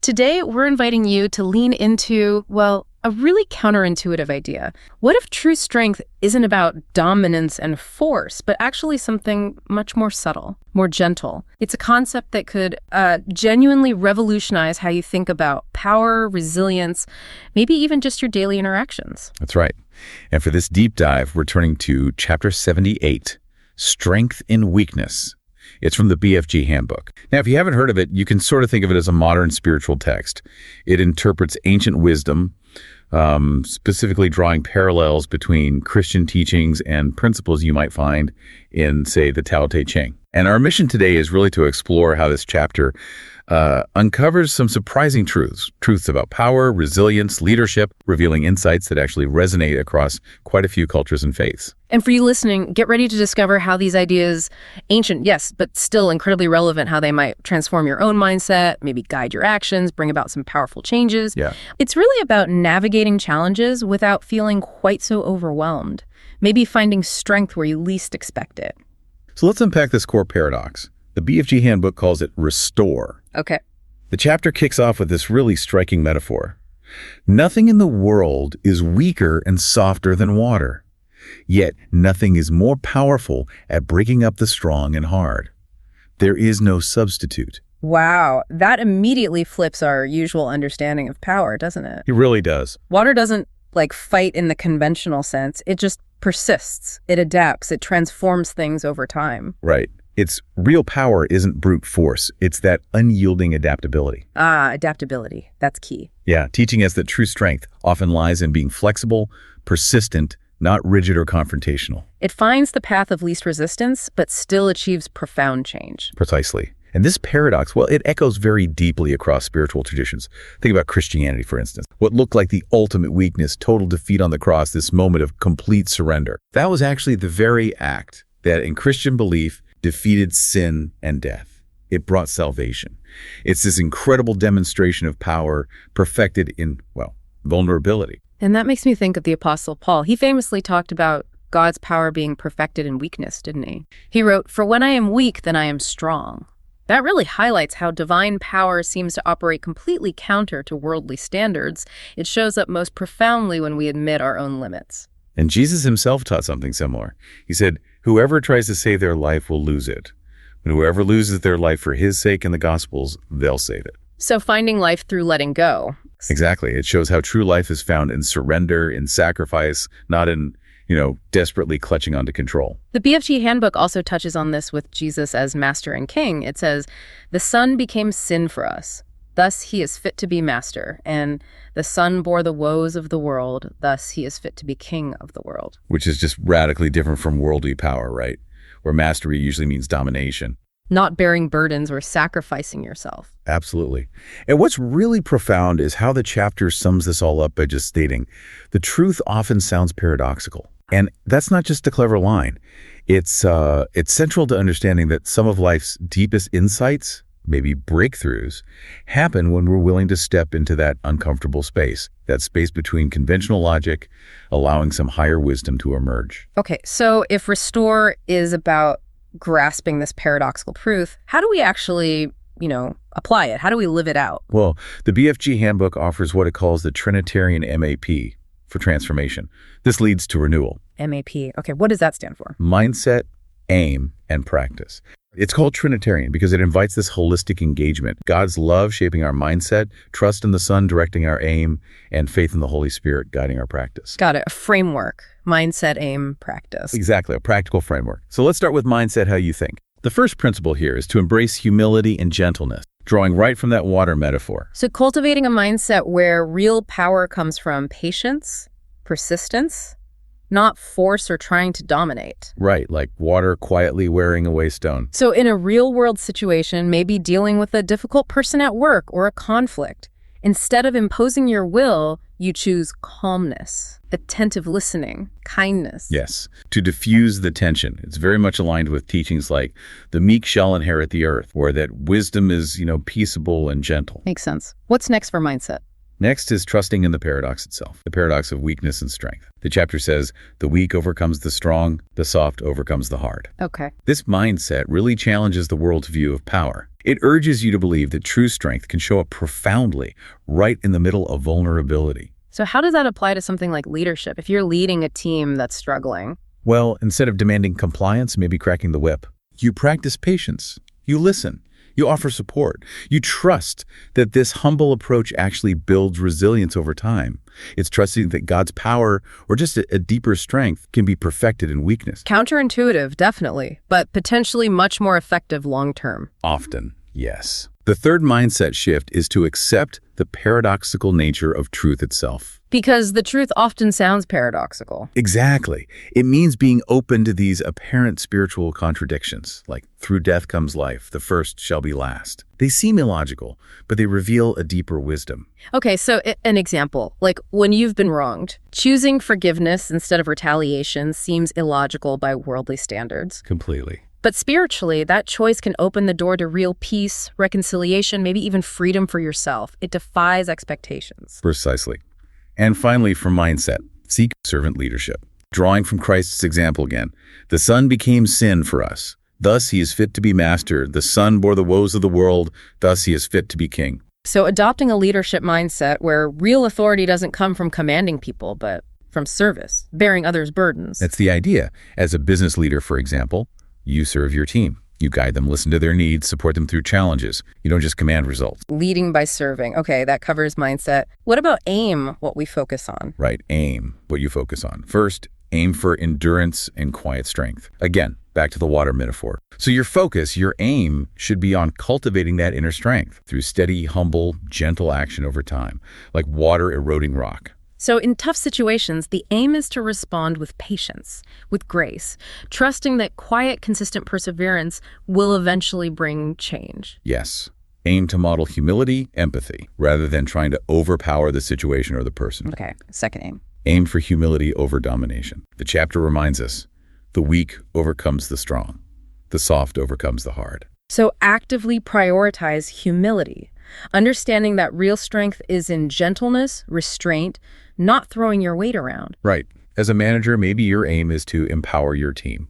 Today, we're inviting you to lean into, well, a really counterintuitive idea. What if true strength isn't about dominance and force, but actually something much more subtle, more gentle? It's a concept that could genuinely revolutionize how you think about power, resilience, maybe even just your daily interactions. That's right. And for this deep dive, we're turning to Chapter 78, Strength in Weakness. It's from the BFG Handbook. Now, if you haven't heard of it, you can sort of think of it as a modern spiritual text. It interprets ancient wisdom, specifically drawing parallels between Christian teachings and principles you might find in, say, the Tao Te Ching. And our mission today is really to explore how this chapter uncovers some surprising truths about power, resilience, leadership, revealing insights that actually resonate across quite a few cultures and faiths. And for you listening, get ready to discover how these ideas, ancient, yes, but still incredibly relevant, how they might transform your own mindset, maybe guide your actions, bring about some powerful changes. Yeah. It's really about navigating challenges without feeling quite so overwhelmed, maybe finding strength where you least expect it. So let's unpack this core paradox. The BFG Handbook calls it restore. Okay. The chapter kicks off with this really striking metaphor. Nothing in the world is weaker and softer than water. Yet nothing is more powerful at breaking up the strong and hard. There is no substitute. Wow, that immediately flips our usual understanding of power, doesn't it? It really does. Water doesn't, fight in the conventional sense. It just persists. It adapts. It transforms things over time. Right. Its real power isn't brute force. It's that unyielding adaptability. Adaptability. That's key. Yeah, teaching us that true strength often lies in being flexible, persistent, not rigid or confrontational. It finds the path of least resistance, but still achieves profound change. Precisely. And this paradox, well, it echoes very deeply across spiritual traditions. Think about Christianity, for instance. What looked like the ultimate weakness, total defeat on the cross, this moment of complete surrender. That was actually the very act that, in Christian belief, defeated sin and death. It brought salvation. It's this incredible demonstration of power perfected in, vulnerability. And that makes me think of the Apostle Paul. He famously talked about God's power being perfected in weakness, didn't he? He wrote, "For when I am weak, then I am strong." That really highlights how divine power seems to operate completely counter to worldly standards. It shows up most profoundly when we admit our own limits. And Jesus himself taught something similar. He said, "Whoever tries to save their life will lose it. But whoever loses their life for his sake and the gospel's, they'll save it." So finding life through letting go. Exactly. It shows how true life is found in surrender, in sacrifice, not in, desperately clutching onto control. The BFG Handbook also touches on this with Jesus as master and king. It says, "The Son became sin for us. Thus he is fit to be master. And the Son bore the woes of the world. Thus he is fit to be king of the world." Which is just radically different from worldly power, right? Where mastery usually means domination. Not bearing burdens or sacrificing yourself. Absolutely. And what's really profound is how the chapter sums this all up by just stating, the truth often sounds paradoxical. And that's not just a clever line. It's central to understanding that some of life's deepest insights, maybe breakthroughs, happen when we're willing to step into that uncomfortable space, that space between conventional logic, allowing some higher wisdom to emerge. Okay, so if restore is about grasping this paradoxical truth, how do we actually, apply it? How do we live it out? Well, the BFG Handbook offers what it calls the Trinitarian MAP for transformation. This leads to renewal. MAP. Okay, what does that stand for? Mindset, aim, and practice. It's called Trinitarian because it invites this holistic engagement. God's love shaping our mindset, trust in the Son directing our aim, and faith in the Holy Spirit guiding our practice. Got it. A framework. Mindset, aim, practice. Exactly. A practical framework. So let's start with mindset, how you think. The first principle here is to embrace humility and gentleness, drawing right from that water metaphor. So cultivating a mindset where real power comes from patience, persistence, not force or trying to dominate. Right, like water quietly wearing away stone. So in a real-world situation, maybe dealing with a difficult person at work or a conflict, instead of imposing your will, you choose calmness, attentive listening, kindness. Yes, to diffuse the tension. It's very much aligned with teachings like the meek shall inherit the earth, or that wisdom is, peaceable and gentle. Makes sense. What's next for mindset? Next is trusting in the paradox itself, the paradox of weakness and strength. The chapter says, the weak overcomes the strong, the soft overcomes the hard. Okay. This mindset really challenges the world's view of power. It urges you to believe that true strength can show up profoundly right in the middle of vulnerability. So how does that apply to something like leadership? If you're leading a team that's struggling? Well, instead of demanding compliance, maybe cracking the whip, you practice patience. You listen. You offer support. You trust that this humble approach actually builds resilience over time. It's trusting that God's power, or just a deeper strength, can be perfected in weakness. Counterintuitive, definitely, but potentially much more effective long-term. Often, yes. The third mindset shift is to accept the paradoxical nature of truth itself. Because the truth often sounds paradoxical. Exactly. It means being open to these apparent spiritual contradictions, like through death comes life, the first shall be last. They seem illogical, but they reveal a deeper wisdom. Okay, so an example, like when you've been wronged, choosing forgiveness instead of retaliation seems illogical by worldly standards. Completely. But spiritually, that choice can open the door to real peace, reconciliation, maybe even freedom for yourself. It defies expectations. Precisely. And finally, for mindset, seek servant leadership. Drawing from Christ's example again, the Son became sin for us. Thus he is fit to be master. The Son bore the woes of the world. Thus he is fit to be king. So adopting a leadership mindset where real authority doesn't come from commanding people, but from service, bearing others' burdens. That's the idea. As a business leader, for example, you serve your team. You guide them, listen to their needs, support them through challenges. You don't just command results. Leading by serving. Okay, that covers mindset. What about aim, what we focus on? Right, aim, what you focus on. First, aim for endurance and quiet strength. Again, back to the water metaphor. So your focus, your aim, should be on cultivating that inner strength through steady, humble, gentle action over time, like water eroding rock. So in tough situations, the aim is to respond with patience, with grace, trusting that quiet, consistent perseverance will eventually bring change. Yes. Aim to model humility, empathy, rather than trying to overpower the situation or the person. Okay, second aim. Aim for humility over domination. The chapter reminds us, the weak overcomes the strong. The soft overcomes the hard. So actively prioritize humility, understanding that real strength is in gentleness, restraint, not throwing your weight around. Right. As a manager, maybe your aim is to empower your team.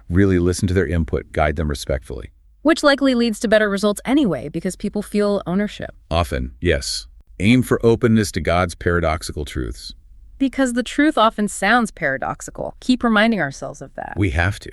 Really listen to their input, guide them respectfully. Which likely leads to better results anyway, because people feel ownership. Often, yes. Aim for openness to God's paradoxical truths. Because the truth often sounds paradoxical. Keep reminding ourselves of that. We have to.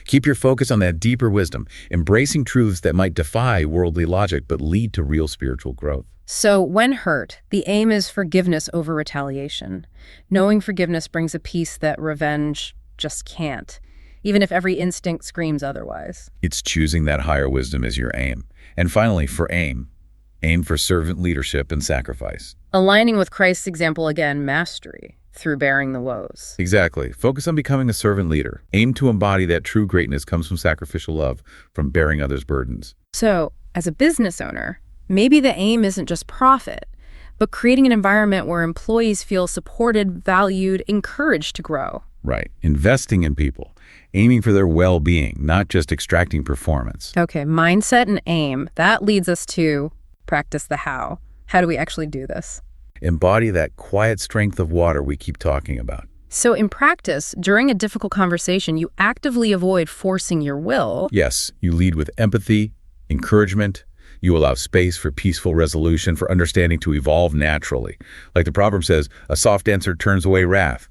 Keep your focus on that deeper wisdom, embracing truths that might defy worldly logic but lead to real spiritual growth. So when hurt, the aim is forgiveness over retaliation. Knowing forgiveness brings a peace that revenge just can't, even if every instinct screams otherwise. It's choosing that higher wisdom as your aim. And finally, for aim for servant leadership and sacrifice. Aligning with Christ's example again, mastery through bearing the woes. Exactly. Focus on becoming a servant leader. Aim to embody that true greatness comes from sacrificial love, from bearing others' burdens. So, as a business owner, maybe the aim isn't just profit, but creating an environment where employees feel supported, valued, encouraged to grow. Right. Investing in people, aiming for their well-being, not just extracting performance. Okay, mindset and aim. That leads us to practice the how. How do we actually do this? Embody that quiet strength of water we keep talking about. So in practice, during a difficult conversation, you actively avoid forcing your will. Yes, you lead with empathy, encouragement. You allow space for peaceful resolution, for understanding to evolve naturally. Like the proverb says, a soft answer turns away wrath.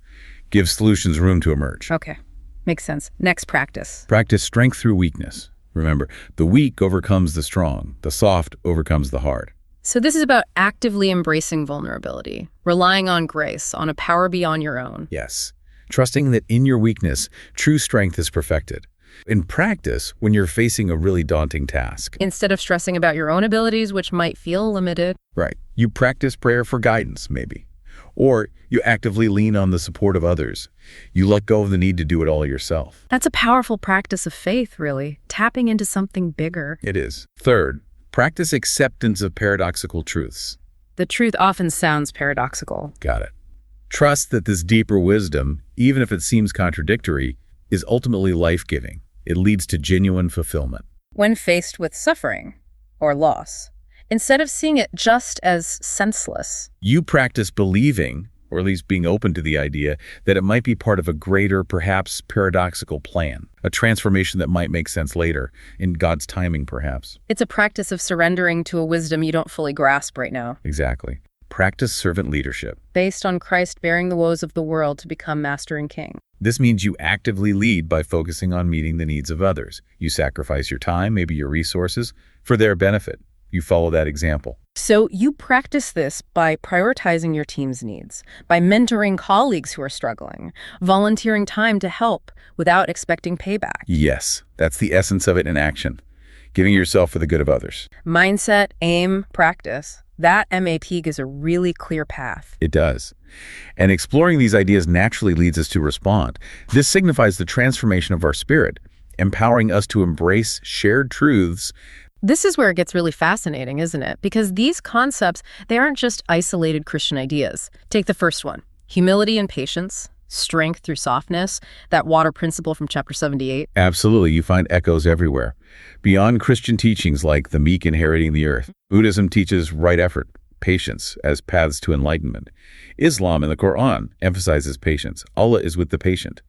Give solutions room to emerge. Okay, makes sense. Next, practice. Practice strength through weakness. Remember, the weak overcomes the strong. The soft overcomes the hard. So this is about actively embracing vulnerability, relying on grace, on a power beyond your own. Yes. Trusting that in your weakness, true strength is perfected. In practice, when you're facing a really daunting task. Instead of stressing about your own abilities, which might feel limited. Right. You practice prayer for guidance, maybe. Or you actively lean on the support of others. You let go of the need to do it all yourself. That's a powerful practice of faith, really, tapping into something bigger. It is. Third, practice acceptance of paradoxical truths. The truth often sounds paradoxical. Got it. Trust that this deeper wisdom, even if it seems contradictory, is ultimately life-giving. It leads to genuine fulfillment. When faced with suffering or loss, instead of seeing it just as senseless, you practice believing, or at least being open to the idea that it might be part of a greater, perhaps paradoxical plan, a transformation that might make sense later, in God's timing perhaps. It's a practice of surrendering to a wisdom you don't fully grasp right now. Exactly. Practice servant leadership. Based on Christ bearing the woes of the world to become master and king. This means you actively lead by focusing on meeting the needs of others. You sacrifice your time, maybe your resources, for their benefit. You follow that example. So you practice this by prioritizing your team's needs, by mentoring colleagues who are struggling, volunteering time to help without expecting payback. Yes, that's the essence of it in action. Giving yourself for the good of others. Mindset, aim, practice. That MAP gives a really clear path. It does. And exploring these ideas naturally leads us to respond. This signifies the transformation of our spirit, empowering us to embrace shared truths. This is where it gets really fascinating, isn't it? Because these concepts, they aren't just isolated Christian ideas. Take the first one, humility and patience, strength through softness, that water principle from chapter 78. Absolutely, you find echoes everywhere. Beyond Christian teachings like the meek inheriting the earth, Buddhism teaches right effort, patience as paths to enlightenment. Islam in the Quran emphasizes patience. Allah is with the patient.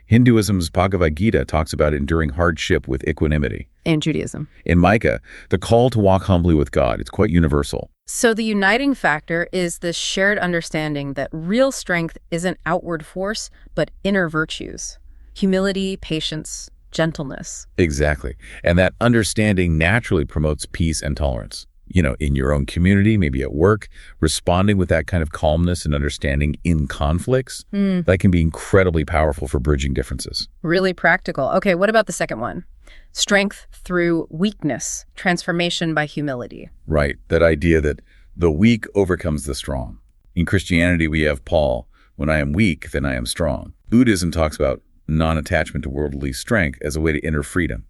Hinduism's Bhagavad Gita talks about enduring hardship with equanimity. And Judaism. In Micah, the call to walk humbly with God, it's quite universal. So the uniting factor is this shared understanding that real strength isn't outward force, but inner virtues. Humility, patience, gentleness. Exactly. And that understanding naturally promotes peace and tolerance. In your own community, maybe at work, responding with that kind of calmness and understanding in conflicts, that can be incredibly powerful for bridging differences. Really practical. Okay, what about the second one? Strength through weakness, transformation by humility. Right, that idea that the weak overcomes the strong. In Christianity, we have Paul, when I am weak, then I am strong. Buddhism talks about non-attachment to worldly strength as a way to inner freedom.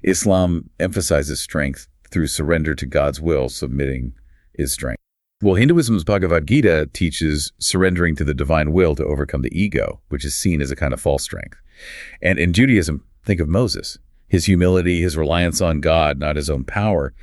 Islam emphasizes strength through surrender to God's will, submitting is strength. Well, Hinduism's Bhagavad Gita teaches surrendering to the divine will to overcome the ego, which is seen as a kind of false strength. And in Judaism, think of Moses. His humility, his reliance on God, not his own power,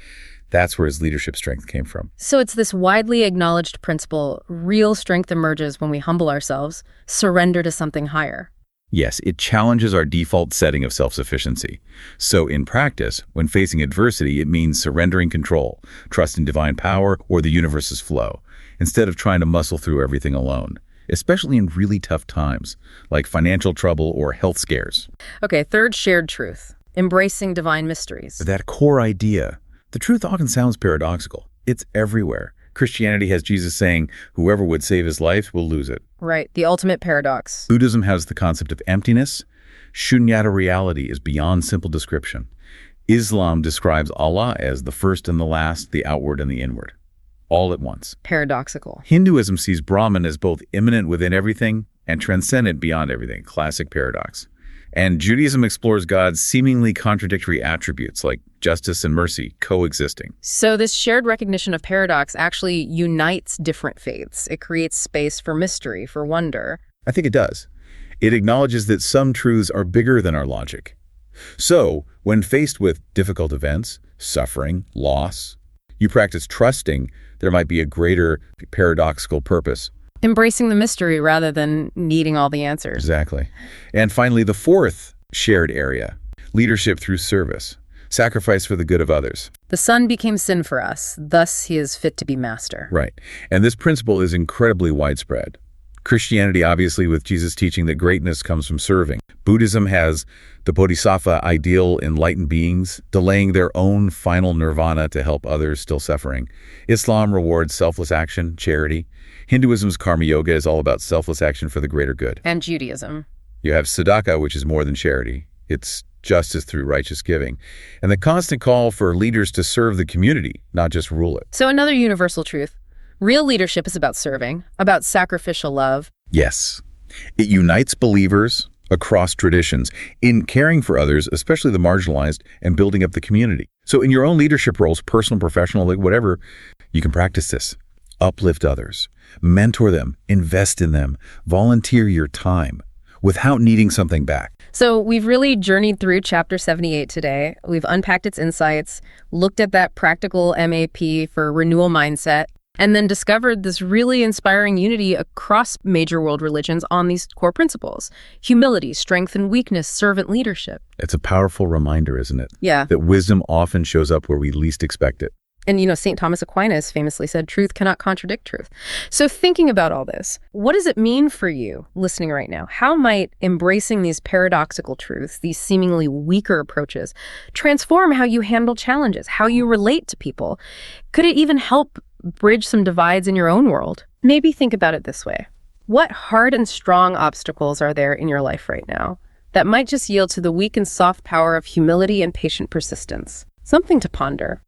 that's where his leadership strength came from. So it's this widely acknowledged principle, real strength emerges when we humble ourselves, surrender to something higher. Yes, it challenges our default setting of self-sufficiency. So in practice, when facing adversity, it means surrendering control, trust in divine power or the universe's flow, instead of trying to muscle through everything alone, especially in really tough times, like financial trouble or health scares. Okay, third shared truth, embracing divine mysteries. That core idea, the truth often sounds paradoxical. It's everywhere. Christianity has Jesus saying, whoever would save his life will lose it. Right, the ultimate paradox. Buddhism has the concept of emptiness. Shunyata reality is beyond simple description. Islam describes Allah as the first and the last, the outward and the inward, all at once. Paradoxical. Hinduism sees Brahman as both immanent within everything and transcendent beyond everything, classic paradox. And Judaism explores God's seemingly contradictory attributes like justice and mercy coexisting. So this shared recognition of paradox actually unites different faiths. It creates space for mystery, for wonder. I think it does. It acknowledges that some truths are bigger than our logic. So, when faced with difficult events, suffering, loss, you practice trusting there might be a greater paradoxical purpose. Embracing the mystery rather than needing all the answers. Exactly. And finally, the fourth shared area, leadership through service, sacrifice for the good of others. The Son became sin for us, thus he is fit to be master. Right. And this principle is incredibly widespread. Christianity, obviously, with Jesus teaching that greatness comes from serving. Buddhism has the bodhisattva ideal enlightened beings, delaying their own final nirvana to help others still suffering. Islam rewards selfless action, charity. Hinduism's karma yoga is all about selfless action for the greater good. And Judaism. You have tzedakah, which is more than charity. It's justice through righteous giving. And the constant call for leaders to serve the community, not just rule it. So another universal truth. Real leadership is about serving, about sacrificial love. Yes. It unites believers across traditions in caring for others, especially the marginalized, and building up the community. So in your own leadership roles, personal, professional, whatever, you can practice this. Uplift others, mentor them, invest in them, volunteer your time without needing something back. So we've really journeyed through chapter 78 today. We've unpacked its insights, looked at that practical MAP for renewal mindset, and then discovered this really inspiring unity across major world religions on these core principles: humility, strength and weakness, servant leadership. It's a powerful reminder, isn't it? Yeah. That wisdom often shows up where we least expect it. And, St. Thomas Aquinas famously said, truth cannot contradict truth. So thinking about all this, what does it mean for you listening right now? How might embracing these paradoxical truths, these seemingly weaker approaches, transform how you handle challenges, how you relate to people? Could it even help bridge some divides in your own world? Maybe think about it this way. What hard and strong obstacles are there in your life right now that might just yield to the weak and soft power of humility and patient persistence? Something to ponder.